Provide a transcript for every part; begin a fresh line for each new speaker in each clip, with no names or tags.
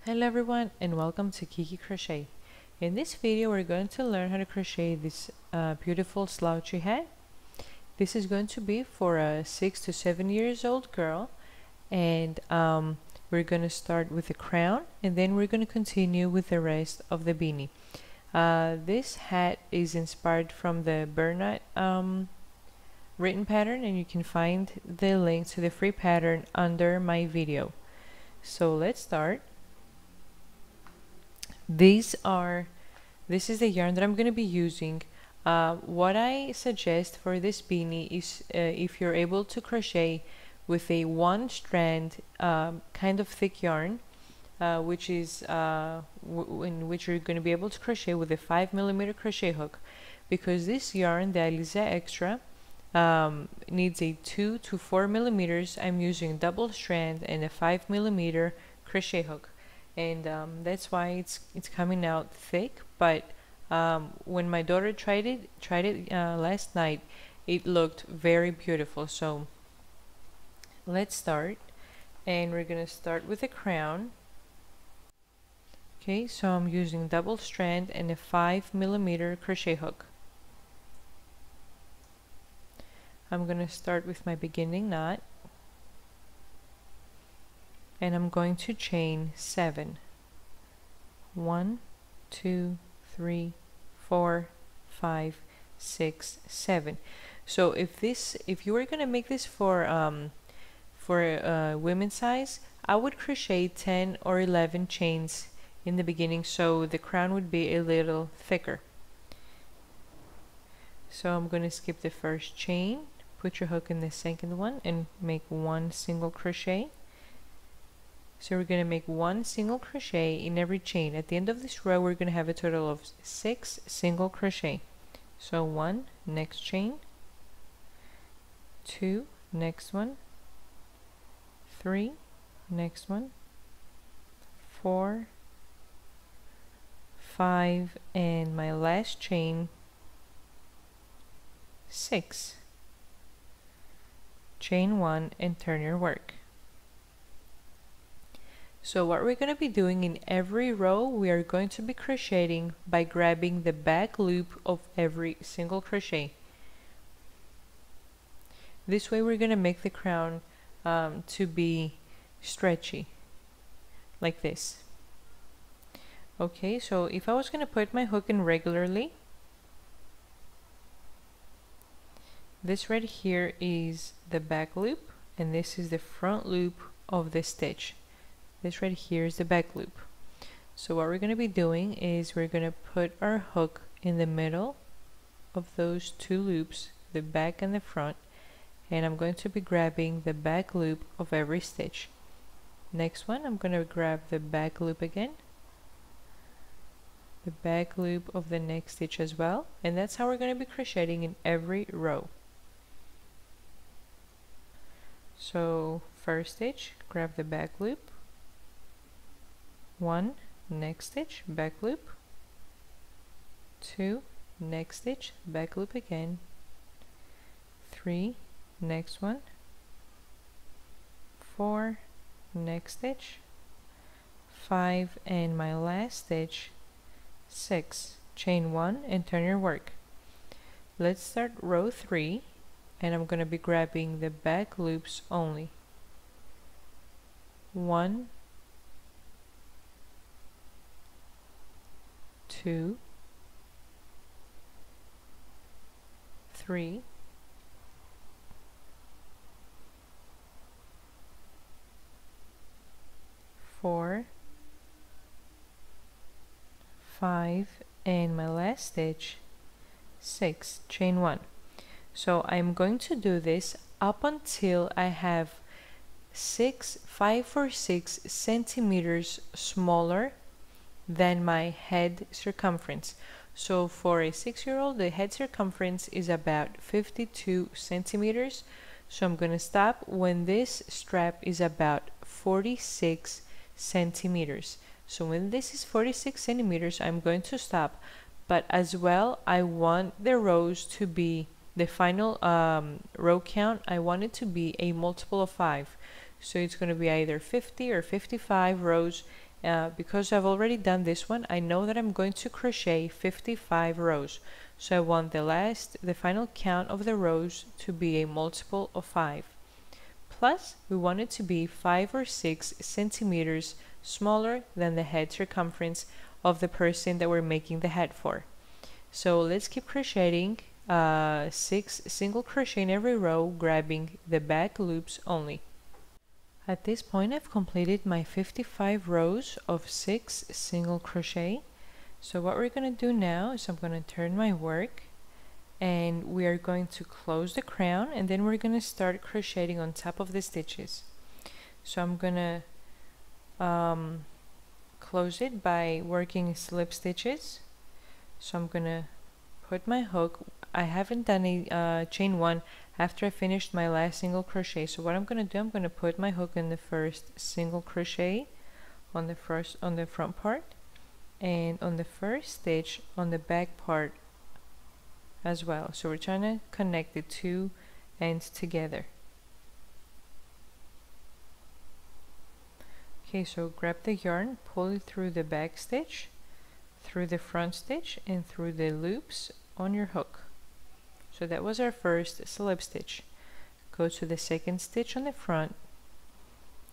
Hello everyone and welcome to Kiki Crochet. In this video we're going to learn how to crochet this beautiful slouchy hat. This is going to be for a 6 to 7 years old girl, and we're going to start with the crown and then we're going to continue with the rest of the beanie. This hat is inspired from the Bernat written pattern, and you can find the link to the free pattern under my video. So let's start. This is the yarn that I'm going to be using. What I suggest for this beanie is if you're able to crochet with a one strand kind of thick yarn, which is in which you're going to be able to crochet with a 5mm crochet hook, because this yarn, the Alize Extra, needs a 2 to 4mm. I'm using double strand and a 5mm crochet hook, and that's why it's coming out thick. But when my daughter tried it last night, it looked very beautiful. So let's start, and we're gonna start with a crown. Okay, so I'm using double strand and a 5mm crochet hook. I'm gonna start with my beginning knot, and I'm going to chain 7. 1, 2, 3, 4, 5, 6, 7. So if you were gonna make this for women's size, I would crochet 10 or 11 chains in the beginning, so the crown would be a little thicker. So I'm going to skip the first chain, put your hook in the second one, and make one single crochet. So we're going to make one single crochet in every chain. At the end of this row, we're going to have a total of 6 single crochet. So 1, next chain, 2, next one, 3, next one, 4, 5, and my last chain, 6. Chain 1 and turn your work. So what we're going to be doing in every row, we are going to be crocheting by grabbing the back loop of every single crochet. This way we're going to make the crown to be stretchy, like this. Okay, so if I was going to put my hook in regularly, this right here is the back loop, and this is the front loop of the stitch. This right here is the back loop. So what we're going to be doing is we're going to put our hook in the middle of those two loops, the back and the front, and I'm going to be grabbing the back loop of every stitch. Next one, I'm going to grab the back loop again, the back loop of the next stitch as well, and that's how we're going to be crocheting in every row. So first stitch, grab the back loop, 1, next stitch, back loop, 2, next stitch, back loop again, 3, next one, 4, next stitch, 5, and my last stitch, 6. Chain 1 and turn your work. Let's start row 3, and I'm going to be grabbing the back loops only. 1, 2, 3, 4, 5, and my last stitch, 6. Chain 1. So I'm going to do this up until I have 5 or 6 centimeters smaller than my head circumference. So for a 6-year-old, the head circumference is about 52 centimeters. So I'm going to stop when this strap is about 46 centimeters. So when this is 46 centimeters, I'm going to stop. But as well, I want the rows to be, the final row count, I want it to be a multiple of 5. So it's going to be either 50 or 55 rows, because I've already done this one, I know that I'm going to crochet 55 rows. So I want the final count of the rows to be a multiple of 5. Plus, we want it to be 5 or 6 centimeters smaller than the head circumference of the person that we're making the hat for. So let's keep crocheting 6 single crochet in every row, grabbing the back loops only. At this point, I've completed my 55 rows of 6 single crochet. So what we're going to do now is I'm going to turn my work, and we are going to close the crown, and then we're going to start crocheting on top of the stitches. So I'm going to close it by working slip stitches. So I'm going to put my hook. I haven't done a chain 1 after I finished my last single crochet. So what I'm going to do, I'm going to put my hook in the first single crochet on the front part, and on the first stitch on the back part as well. So we're trying to connect the two ends together. Okay, so grab the yarn, pull it through the back stitch, through the front stitch, and through the loops on your hook. So that was our first slip stitch. Go to the second stitch on the front,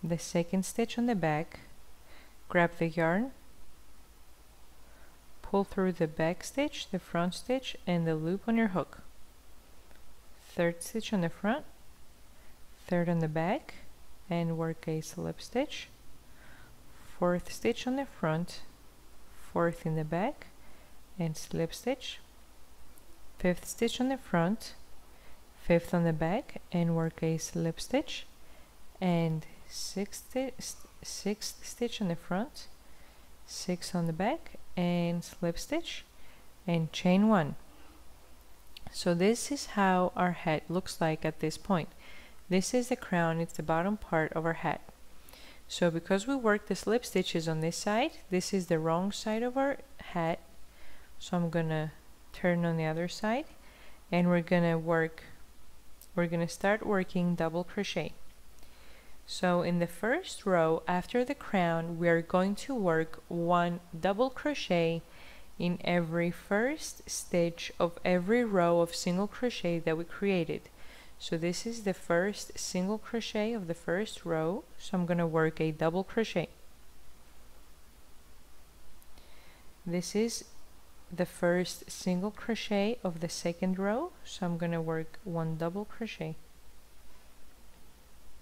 the second stitch on the back, grab the yarn, pull through the back stitch, the front stitch, and the loop on your hook. Third stitch on the front, third on the back, and work a slip stitch. Fourth stitch on the front, fourth in the back, and slip stitch. Fifth stitch on the front, fifth on the back, and work a slip stitch. And sixth stitch on the front, sixth on the back, and slip stitch, and chain 1. So this is how our hat looks like at this point. This is the crown, it's the bottom part of our hat. So because we worked the slip stitches on this side, this is the wrong side of our hat. So I'm gonna turn on the other side, and we're gonna start working double crochet. So in the first row after the crown, we are going to work 1 double crochet in every first stitch of every row of single crochet that we created. So this is the first single crochet of the first row, so I'm going to work a double crochet. This is the first single crochet of the second row, so I'm going to work 1 double crochet.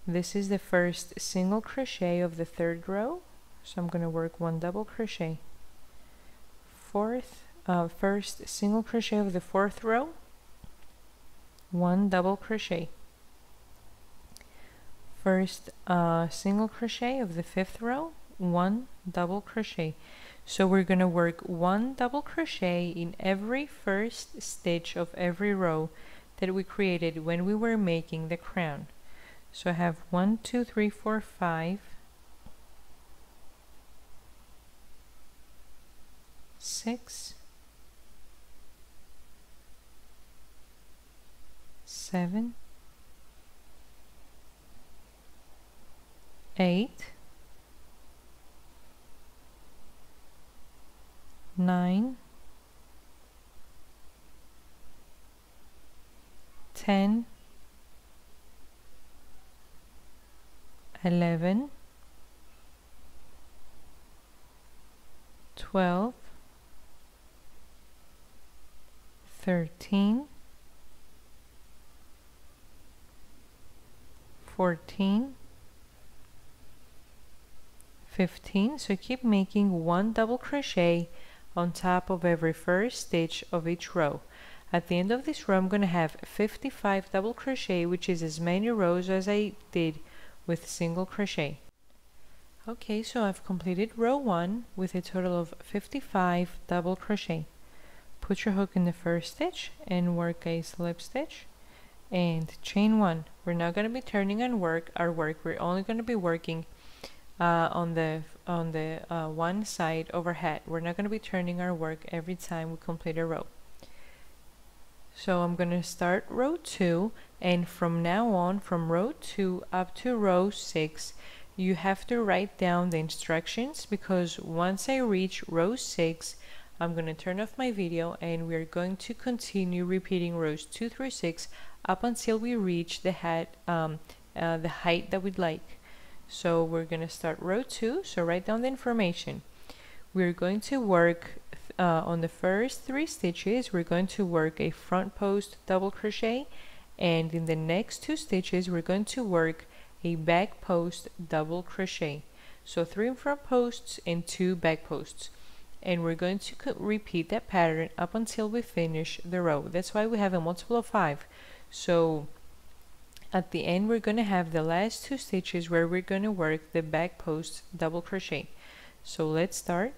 This is the first single crochet of the third row, so I'm going to work 1 double crochet. First single crochet of the fourth row, 1 double crochet. First single crochet of the fifth row, 1 double crochet. So we're going to work 1 double crochet in every first stitch of every row that we created when we were making the crown. So I have 1, 2, 3, 4, 5, 6, 7, 8, 9, 10, 11, 12, 13, 14, 15. So keep making 1 double crochet on top of every first stitch of each row. At the end of this row, I'm going to have 55 double crochet, which is as many rows as I did with single crochet. Okay, so I've completed row 1 with a total of 55 double crochet. Put your hook in the first stitch and work a slip stitch and chain 1. We're not going to be turning on our work. We're only going to be working on the one side of our hat. We're not going to be turning our work every time we complete a row. So I'm going to start row 2, and from now on, from row 2 up to row 6, you have to write down the instructions, because once I reach row 6, I'm going to turn off my video and we're going to continue repeating rows 2 through 6 up until we reach the height that we'd like. So we're going to start row 2, so write down the information. We're going to work on the first 3 stitches, we're going to work a front post double crochet, and in the next 2 stitches we're going to work a back post double crochet. So 3 front posts and 2 back posts, and we're going to repeat that pattern up until we finish the row. That's why we have a multiple of 5. So at the end we're going to have the last 2 stitches where we're going to work the back post double crochet. So let's start,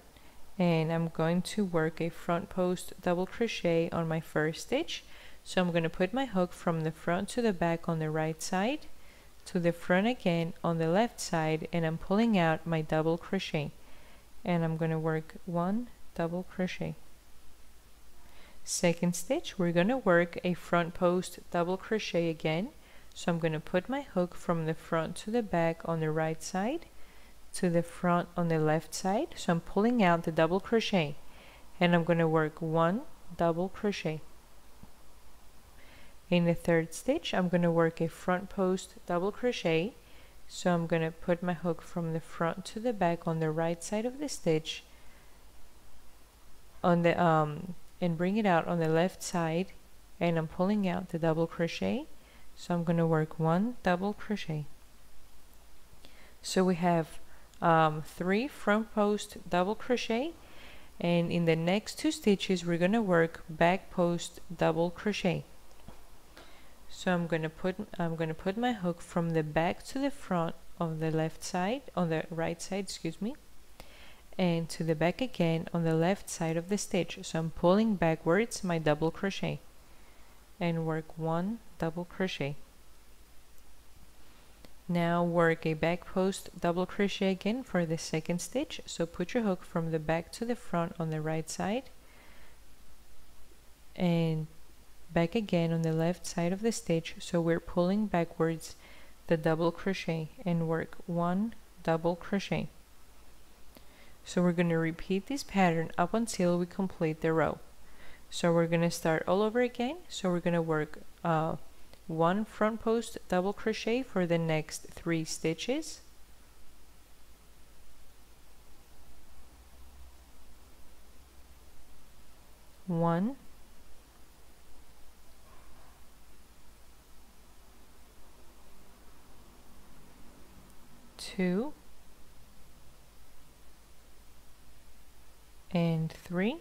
and I'm going to work a front post double crochet on my first stitch. So I'm going to put my hook from the front to the back on the right side, to the front again on the left side, and I'm pulling out my double crochet, and I'm going to work 1 double crochet. Second stitch, we're going to work a front post double crochet again. So I'm going to put my hook from the front to the back on the right side, to the front on the left side. So I'm pulling out the double crochet, and I'm going to work 1 double crochet. In the third stitch, I'm going to work a front post double crochet. So I'm going to put my hook from the front to the back on the right side of the stitch on the and bring it out on the left side, and I'm pulling out the double crochet. So I'm going to work 1 double crochet. So we have 3 front post double crochet, and in the next 2 stitches we're going to work back post double crochet. So I'm going to put my hook from the back to the front on the left side, on the right side, excuse me, and to the back again on the left side of the stitch. So I'm pulling backwards my double crochet and work 1 double crochet. Now work a back post double crochet again for the second stitch. So put your hook from the back to the front on the right side and back again on the left side of the stitch. So we're pulling backwards the double crochet and work 1 double crochet. So we're going to repeat this pattern up until we complete the row. So we're going to start all over again. So we're going to work 1 front post double crochet for the next 3 stitches. 1, 2, and 3,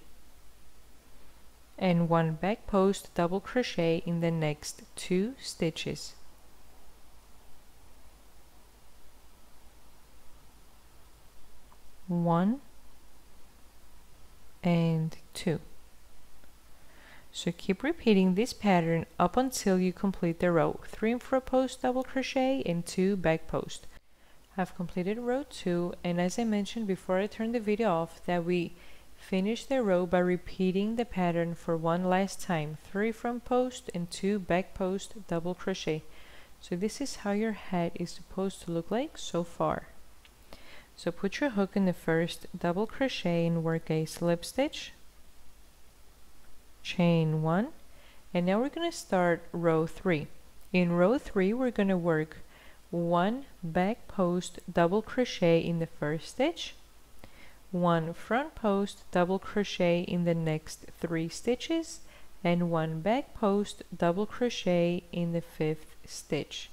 and 1 back post double crochet in the next 2 stitches. 1 and 2. So keep repeating this pattern up until you complete the row. 3 front post double crochet and 2 back post. I've completed row 2, and as I mentioned before I turned the video off, that we finish the row by repeating the pattern for one last time. 3 front post and 2 back post double crochet. So this is how your hat is supposed to look like so far. So put your hook in the first double crochet and work a slip stitch, chain 1, and now we're going to start row 3. In row 3 we're going to work 1 back post double crochet in the first stitch, 1 front post double crochet in the next 3 stitches, and 1 back post double crochet in the 5th stitch.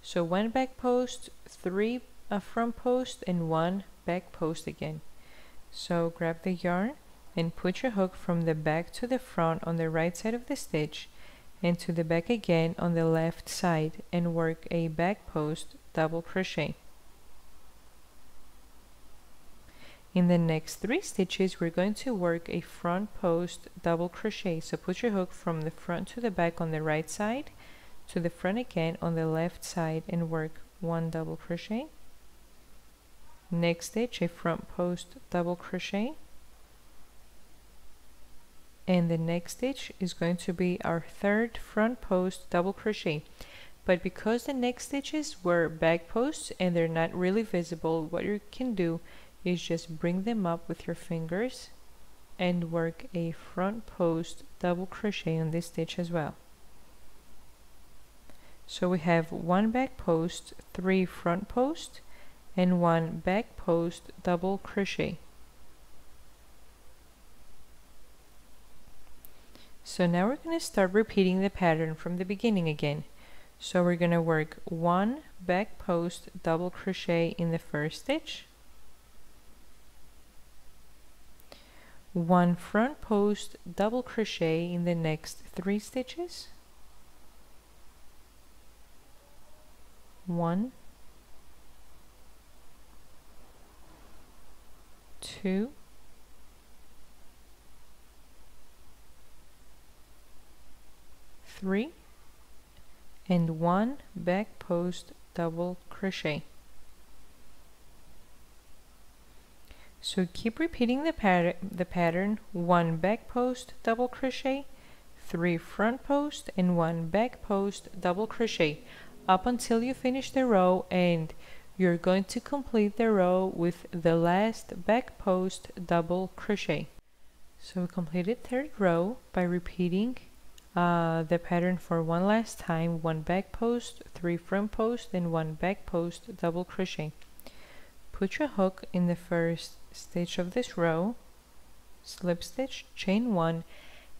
So 1 back post, 3 front post, and 1 back post again. So grab the yarn and put your hook from the back to the front on the right side of the stitch, and to the back again on the left side, and work a back post double crochet. In the next 3 stitches we're going to work a front post double crochet. So put your hook from the front to the back on the right side, to the front again on the left side, and work 1 double crochet. Next stitch, a front post double crochet, and the next stitch is going to be our 3rd front post double crochet. but because the neck stitches were back posts and they're not really visible, what you can do is just bring them up with your fingers and work a front post double crochet on this stitch as well. So we have 1 back post, 3 front post, and 1 back post double crochet. So now we're going to start repeating the pattern from the beginning again. So we're going to work 1 back post double crochet in the first stitch, 1 front post double crochet in the next 3 stitches, 1, 2, 3, and 1 back post double crochet. So keep repeating the pattern 1 back post double crochet, 3 front post, and 1 back post double crochet up until you finish the row, and you're going to complete the row with the last back post double crochet. So we completed third row by repeating the pattern for one last time: 1 back post, 3 front post, and 1 back post double crochet. Put your hook in the first stitch of this row, slip stitch, chain 1,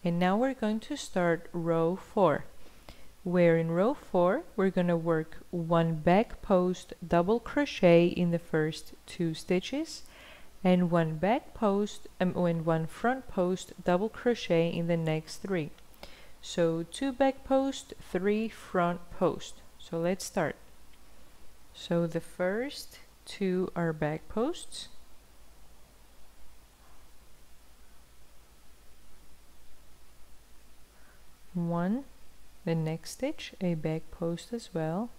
and now we're going to start row 4, where in row 4 we're going to work 1 back post double crochet in the first 2 stitches and 1 back post and 1 front post double crochet in the next 3. So 2 back post, 3 front post. So let's start. So the first 2 are back posts, one, the next stitch a back post as well,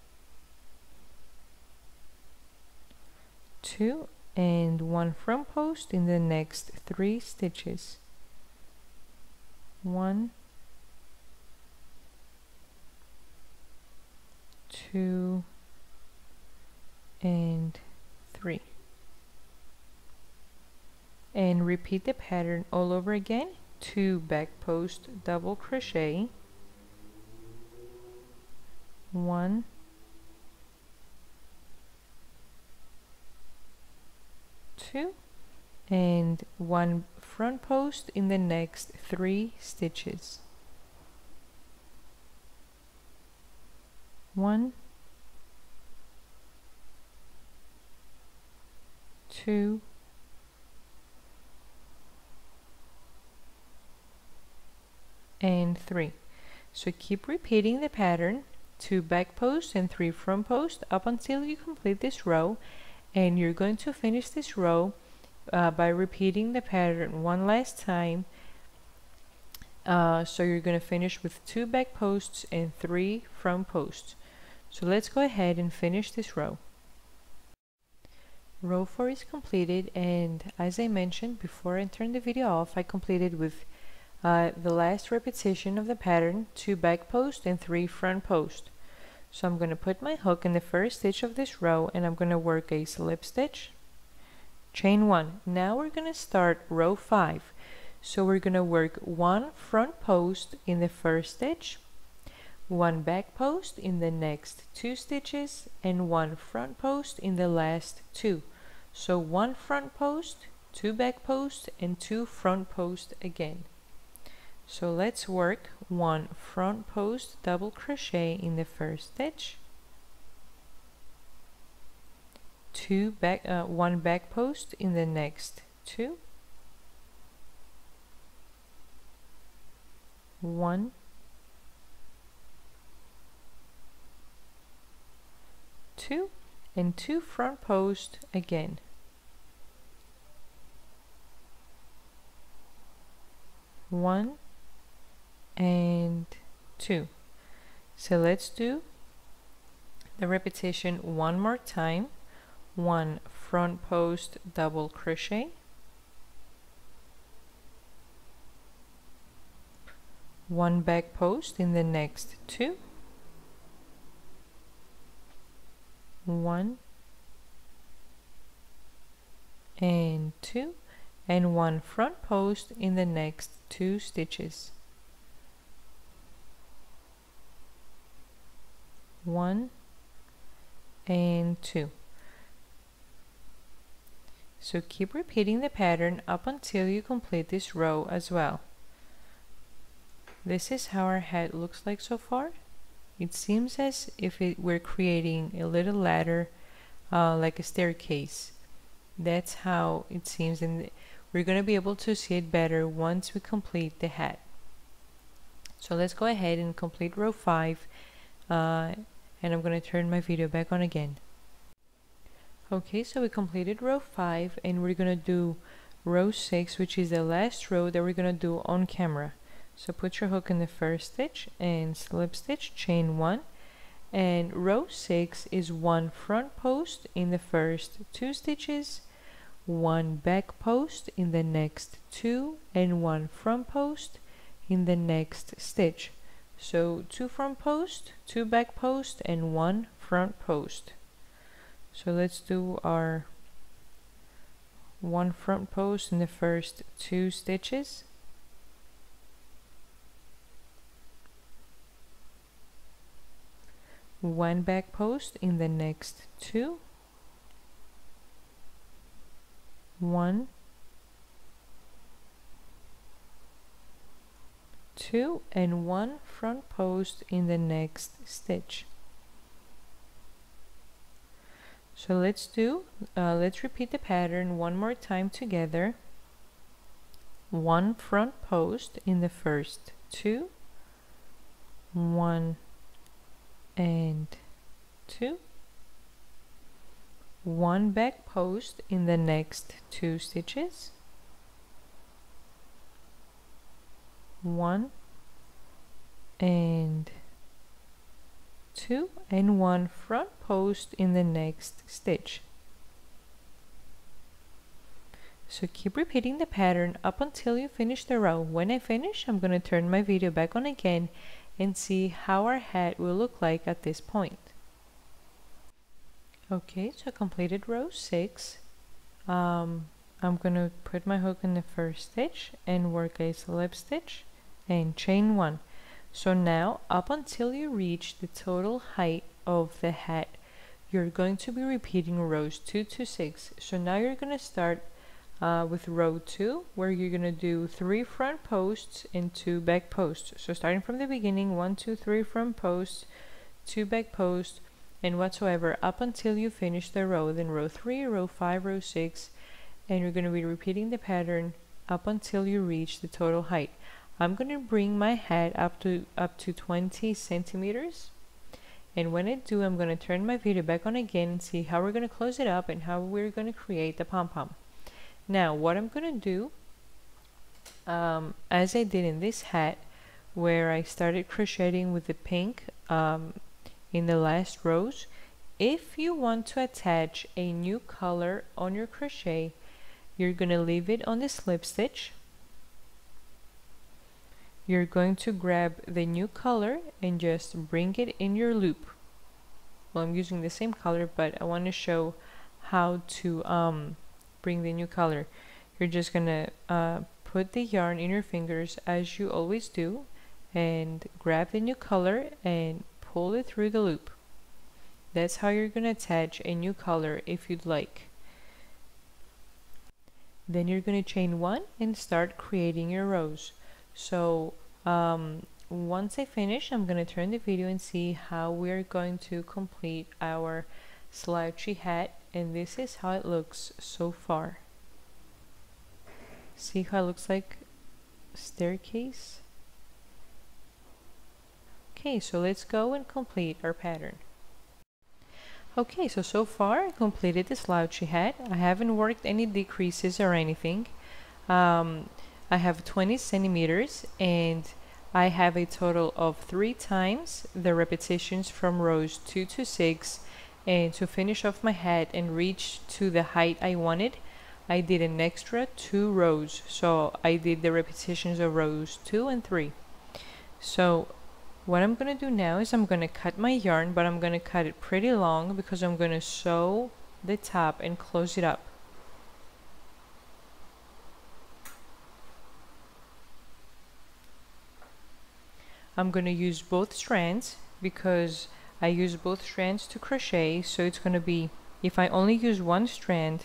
2, and 1 front post in the next 3 stitches, 1, 2, and 3, and repeat the pattern all over again. 2 back post double crochet, 1, 2, and 1 front post in the next 3 stitches, 1, 2, and 3. So keep repeating the pattern, 2 back posts and 3 front posts up until you complete this row, and you're going to finish this row by repeating the pattern one last time. So you're going to finish with 2 back posts and 3 front posts. So let's go ahead and finish this row. Row 4 is completed, and as I mentioned before I turned the video off, I completed with the last repetition of the pattern, 2 back posts and 3 front posts. So I'm going to put my hook in the first stitch of this row, and I'm going to work a slip stitch, chain 1. Now we're going to start row 5. So we're going to work 1 front post in the first stitch, 1 back post in the next 2 stitches, and 1 front post in the last 2. So 1 front post, 2 back posts, and 2 front posts again. So let's work 1 front post double crochet in the first stitch, 1 back post in the next 2, 1, 2, and 2 front post again, 1 and 2. So let's do the repetition one more time. 1 front post double crochet, 1 back post in the next 2, 1 and 2, and 1 front post in the next 2 stitches. 1 and 2. So keep repeating the pattern up until you complete this row as well. This is how our hat looks like so far. It seems as if we're creating a little ladder, like a staircase. That's how it seems, and we're going to be able to see it better once we complete the hat. So let's go ahead and complete row 5, and I'm going to turn my video back on again. Okay, so we completed row 5, and we're going to do row 6, which is the last row that we're going to do on camera. So put your hook in the first stitch and slip stitch, chain 1, and row 6 is 1 front post in the first 2 stitches, 1 back post in the next 2, and 1 front post in the next stitch. So 2 front post, 2 back post, and 1 front post. So let's do our 1 front post in the first 2 stitches, 1 back post in the next 2, 1, 2, and 1 front post in the next stitch. So let's repeat the pattern one more time together. 1 front post in the first 2, 1 and 2, 1 back post in the next 2 stitches, 1 and 2, and 1 front post in the next stitch. So keep repeating the pattern up until you finish the row. When I finish, I'm going to turn my video back on again and see how our hat will look like at this point. Okay, so I completed row 6. I'm going to put my hook in the first stitch and work a slip stitch and chain 1. So now, up until you reach the total height of the hat, you're going to be repeating rows 2 to 6. So now you're going to start with row 2, where you're going to do 3 front posts and 2 back posts. So starting from the beginning, 1, 2, 3 front posts, 2 back posts, and whatsoever up until you finish the row. Then row 3, row 5, row 6, and you're going to be repeating the pattern up until you reach the total height. I'm going to bring my hat up to 20 centimeters, and when I do, I'm going to turn my video back on again and see how we're going to close it up and how we're going to create the pom-pom. Now what I'm going to do, as I did in this hat, where I started crocheting with the pink in the last rows, if you want to attach a new color on your crochet, you're going to leave it on the slip stitch. You're going to grab the new color and just bring it in your loop. Well, I'm using the same color, but I want to show how to bring the new color. You're just gonna put the yarn in your fingers as you always do, and grab the new color and pull it through the loop. That's how you're gonna attach a new color if you'd like. Then you're gonna chain 1 and start creating your rows. So once I finish, I'm gonna turn the video and see how we're going to complete our slouchy hat, and this is how it looks so far. See how it looks like a staircase? Okay, so let's go and complete our pattern. Okay, so far I completed the slouchy hat. I haven't worked any decreases or anything. I have 20 centimeters, and I have a total of 3 times the repetitions from rows 2 to 6. And to finish off my hat and reach to the height I wanted, I did an extra 2 rows. So I did the repetitions of rows 2 and 3. So What I'm gonna do now is I'm gonna cut my yarn, but I'm gonna cut it pretty long because I'm gonna sew the top and close it up. I'm gonna use both strands because I use both strands to crochet, so it's gonna be, if I only use one strand,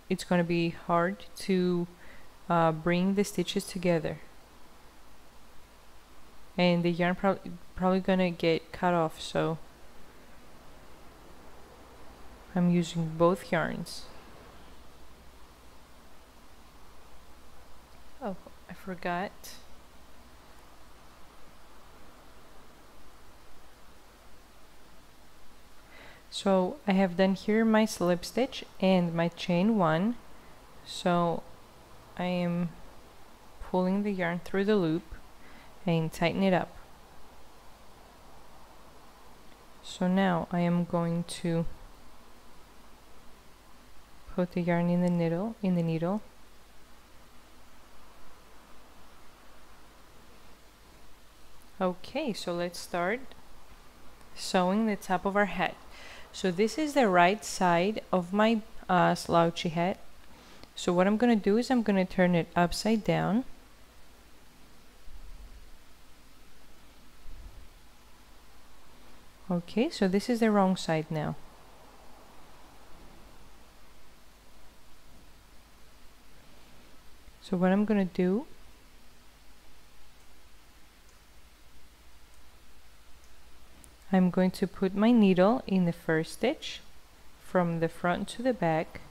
it's gonna be hard to bring the stitches together, and the yarn probably gonna get cut off, so I'm using both yarns. Oh, I forgot. So I have done here my slip stitch and my chain 1. So I am pulling the yarn through the loop and tighten it up. So now I am going to put the yarn in the needle. Okay, so let's start sewing the top of our hat. So this is the right side of my slouchy hat. So what I'm gonna do is I'm gonna turn it upside down. Okay, so this is the wrong side now. So what I'm gonna do, I'm going to put my needle in the first stitch from the front to the back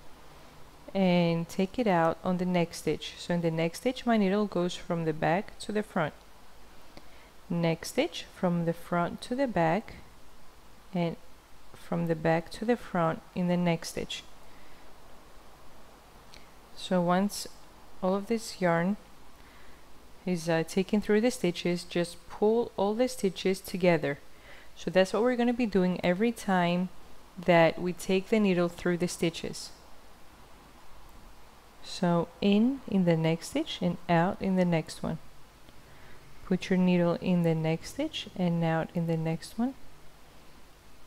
and take it out on the next stitch. So in the next stitch my needle goes from the back to the front. Next stitch from the front to the back, and from the back to the front in the next stitch. So once all of this yarn is taken through the stitches, just pull all the stitches together. So that's what we're going to be doing every time that we take the needle through the stitches. So in the next stitch and out in the next one. Put your needle in the next stitch and out in the next one.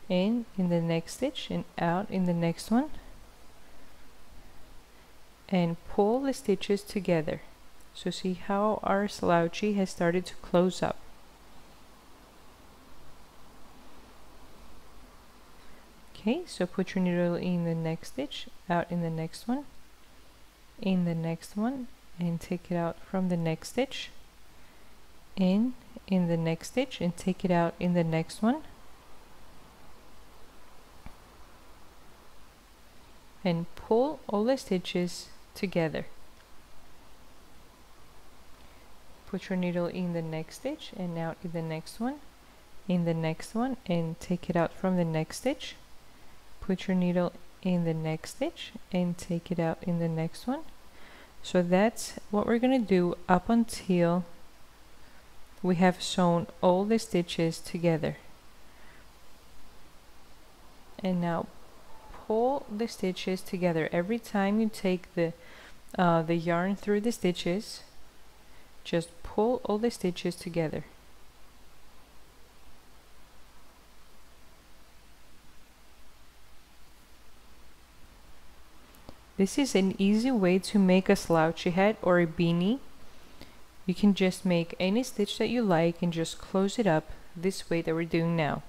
In the next stitch and out in the next one. And pull the stitches together. So see how our slouchy has started to close up. Okay, so put your needle in the next stitch, out in the next one, in the next one, and take it out from the next stitch, in the next stitch, and take it out in the next one, and pull all the stitches together. Put your needle in the next stitch and out in the next one, in the next one, and take it out from the next stitch. Put your needle in the next stitch and take it out in the next one. So that's what we're gonna do up until we have sewn all the stitches together. And now pull the stitches together. Every time you take the yarn through the stitches, just pull all the stitches together. This is an easy way to make a slouchy hat or a beanie. You can just make any stitch that you like and just close it up this way that we're doing now.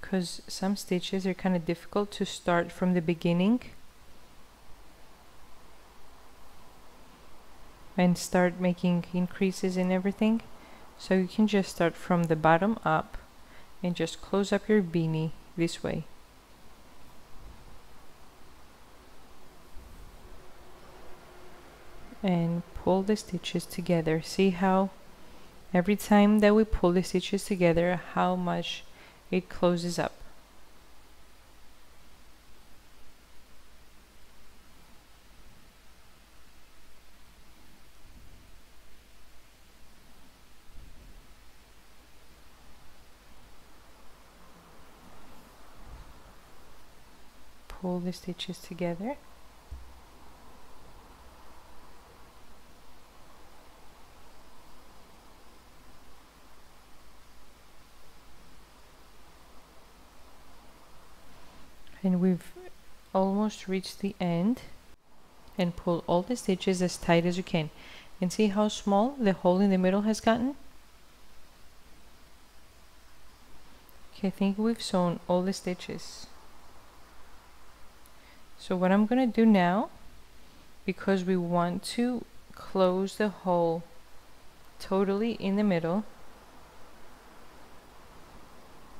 Because some stitches are kind of difficult to start from the beginning and start making increases and everything. So you can just start from the bottom up and just close up your beanie this way. And pull the stitches together. See how every time that we pull the stitches together, how much it closes up. Pull the stitches together. And we've almost reached the end, and pull all the stitches as tight as you can, and see how small the hole in the middle has gotten. Okay, I think we've sewn all the stitches. So what I'm gonna do now, because we want to close the hole totally in the middle,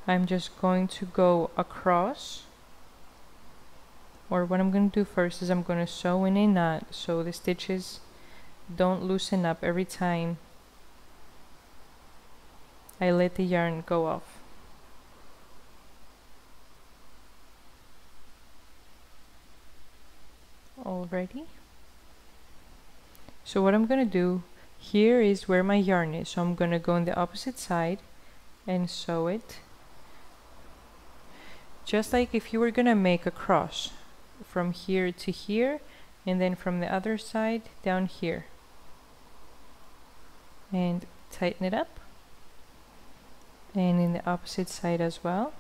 I'm just going to go across, or what I'm going to do first is I'm going to sew in a knot so the stitches don't loosen up every time I let the yarn go off. Already. So what I'm going to do, here is where my yarn is, so I'm going to go on the opposite side and sew it, just like if you were going to make a cross from here to here, and then from the other side down here, and tighten it up, and in the opposite side as well.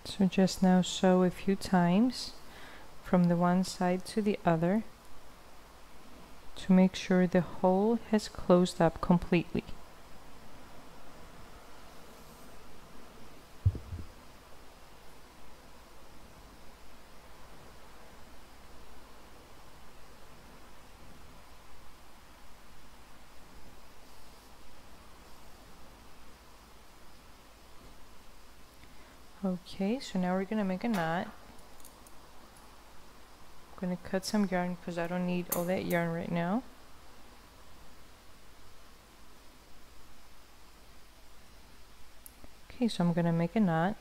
So just now sew a few times from the one side to the other to make sure the hole has closed up completely. Okay, so now we're gonna make a knot. I'm gonna cut some yarn because I don't need all that yarn right now. Okay, so I'm gonna make a knot.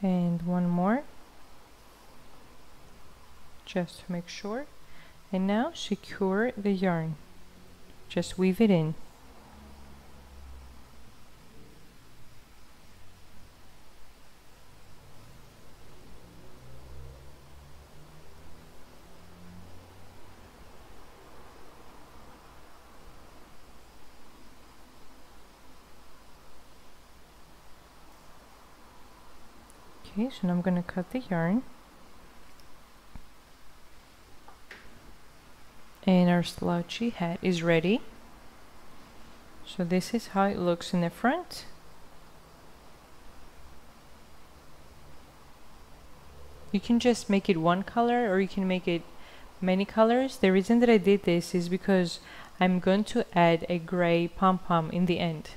And one more, just to make sure. And now secure the yarn. Just weave it in. Okay, so now I'm going to cut the yarn. And our slouchy hat is ready. So this is how it looks in the front. You can just make it one color, or you can make it many colors. The reason that I did this is because I'm going to add a gray pom-pom in the end.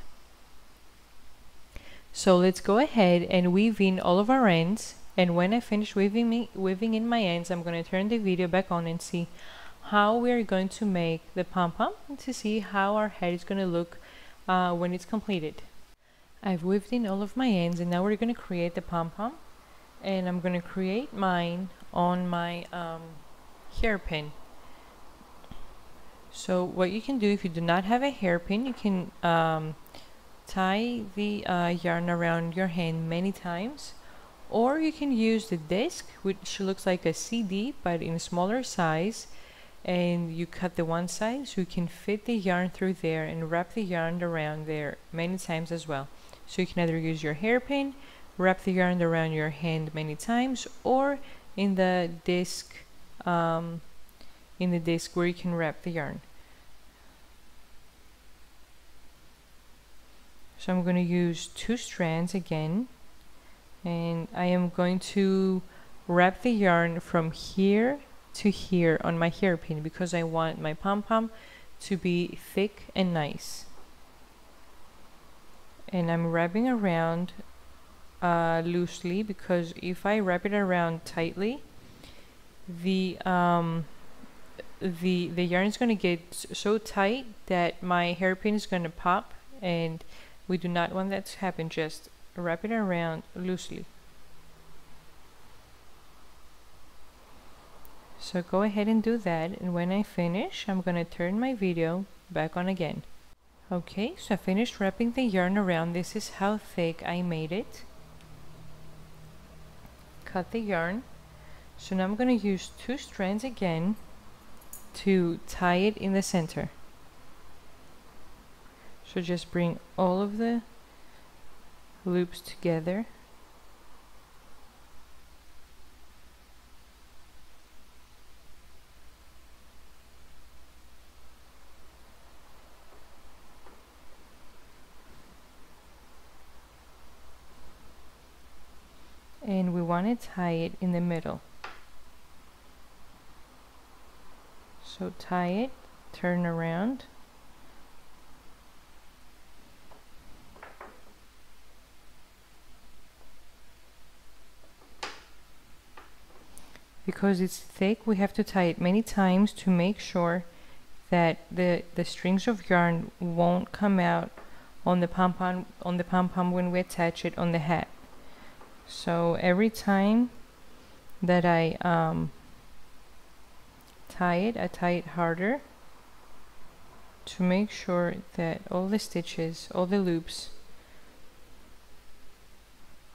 So let's go ahead and weave in all of our ends, and when I finish weaving in my ends, I'm going to turn the video back on and see how we're going to make the pom-pom, and to see how our head is going to look when it's completed. I've weaved in all of my ends, and now we're going to create the pom-pom, and I'm going to create mine on my hairpin. So what you can do, if you do not have a hairpin, you can tie the yarn around your hand many times, or you can use the disc, which looks like a CD but in a smaller size, and you cut the one side so you can fit the yarn through there and wrap the yarn around there many times as well. So you can either use your hairpin, wrap the yarn around your hand many times, or in the disc where you can wrap the yarn. So I'm going to use 2 strands again, and I am going to wrap the yarn from here to here on my hairpin because I want my pom-pom to be thick and nice. And I'm wrapping around loosely, because if I wrap it around tightly, the yarn is going to get so tight that my hairpin is going to pop, and We do not want that to happen. Just wrap it around loosely. So go ahead and do that, and when I finish, I'm gonna turn my video back on again. Okay, so I finished wrapping the yarn around. This is how thick I made it. Cut the yarn. So now I'm gonna use 2 strands again to tie it in the center. So just bring all of the loops together. And we want to tie it in the middle. So tie it, turn around, because it's thick, we have to tie it many times to make sure that the strings of yarn won't come out on the pom-pom when we attach it on the hat. So every time that I tie it harder to make sure that all the stitches, all the loops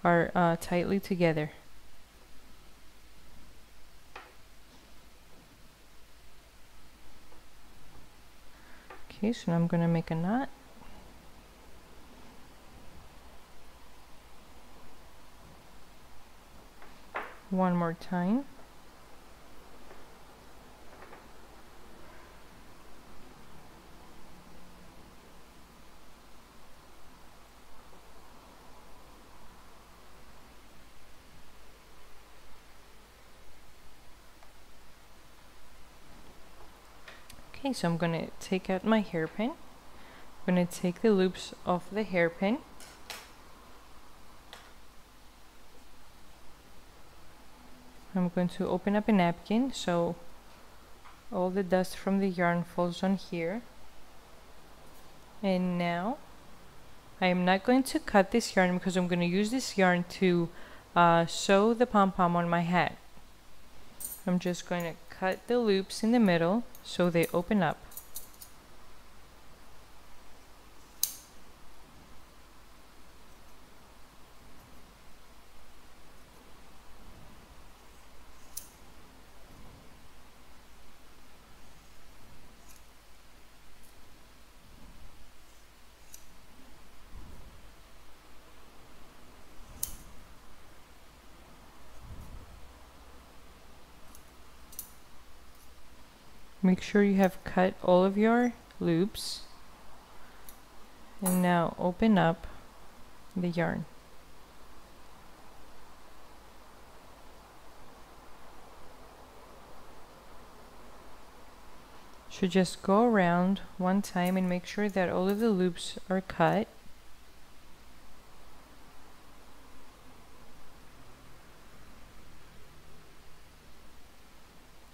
are tightly together. Okay, so now I'm going to make a knot. One more time. Okay, so I'm going to take out my hairpin. I'm going to take the loops off the hairpin. I'm going to open up a napkin so all the dust from the yarn falls on here. And now I am not going to cut this yarn because I'm going to use this yarn to sew the pom-pom on my hat. I'm just going to cut the loops in the middle so they open up. Make sure you have cut all of your loops, and now open up the yarn. Should just go around one time and make sure that all of the loops are cut.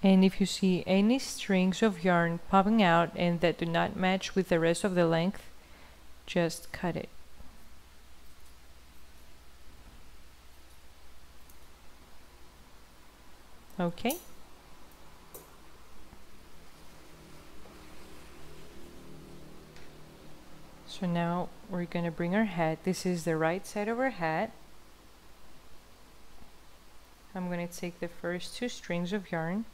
And if you see any strings of yarn popping out and that do not match with the rest of the length, just cut it. Okay. So now we're going to bring our hat. This is the right side of our hat. I'm going to take the first 2 strings of yarn.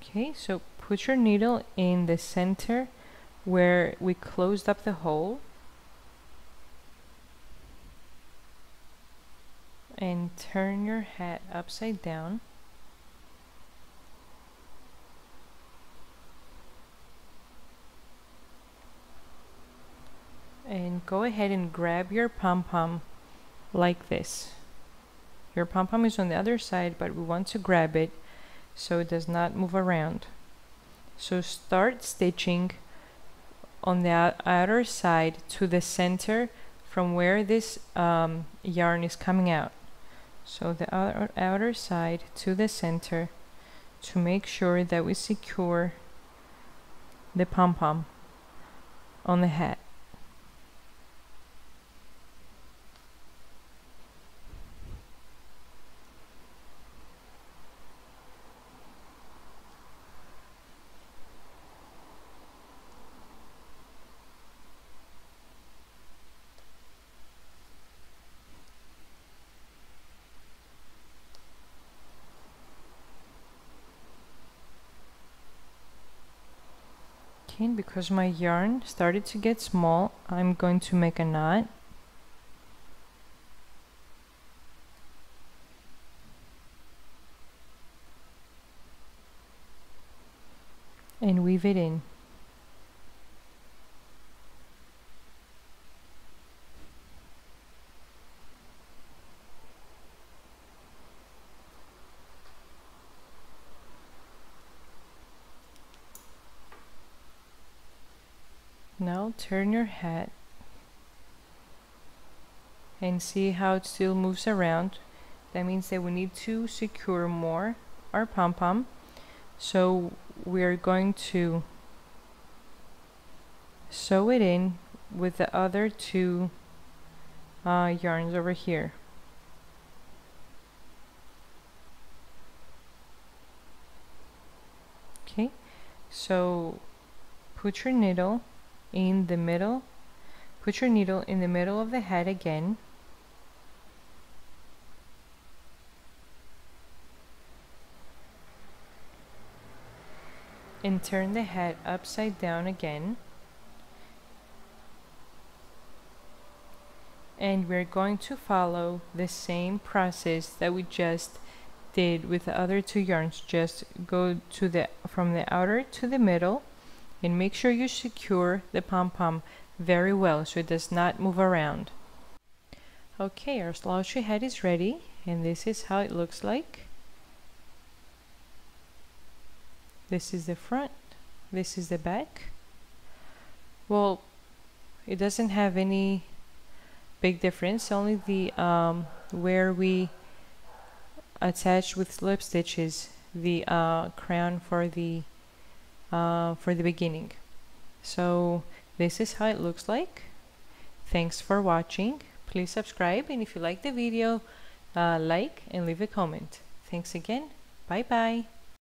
Okay, so put your needle in the center where we closed up the hole and turn your hat upside down. And go ahead and grab your pom-pom like this. Your pom-pom is on the other side, but we want to grab it so it does not move around. So start stitching on the outer side to the center from where this yarn is coming out. So the outer side to the center, to make sure that we secure the pom-pom on the hat. Because my yarn started to get small, I'm going to make a knot. And weave it in. Now turn your hat and see how it still moves around. That means that we need to secure more our pom-pom. So we're going to sew it in with the other two yarns over here. Okay, so put your needle in the middle, put your needle in the middle of the hat again, and turn the hat upside down again, and we're going to follow the same process that we just did with the other two yarns. Just go to from the outer to the middle, and make sure you secure the pom-pom very well so it does not move around. Okay, our slouchy hat is ready, and this is how it looks like. This is the front, this is the back. Well, it doesn't have any big difference, only the where we attach with slip stitches the crown for the beginning. So this is how it looks like. Thanks for watching. Please subscribe, and if you like the video, like and leave a comment. Thanks again. Bye bye.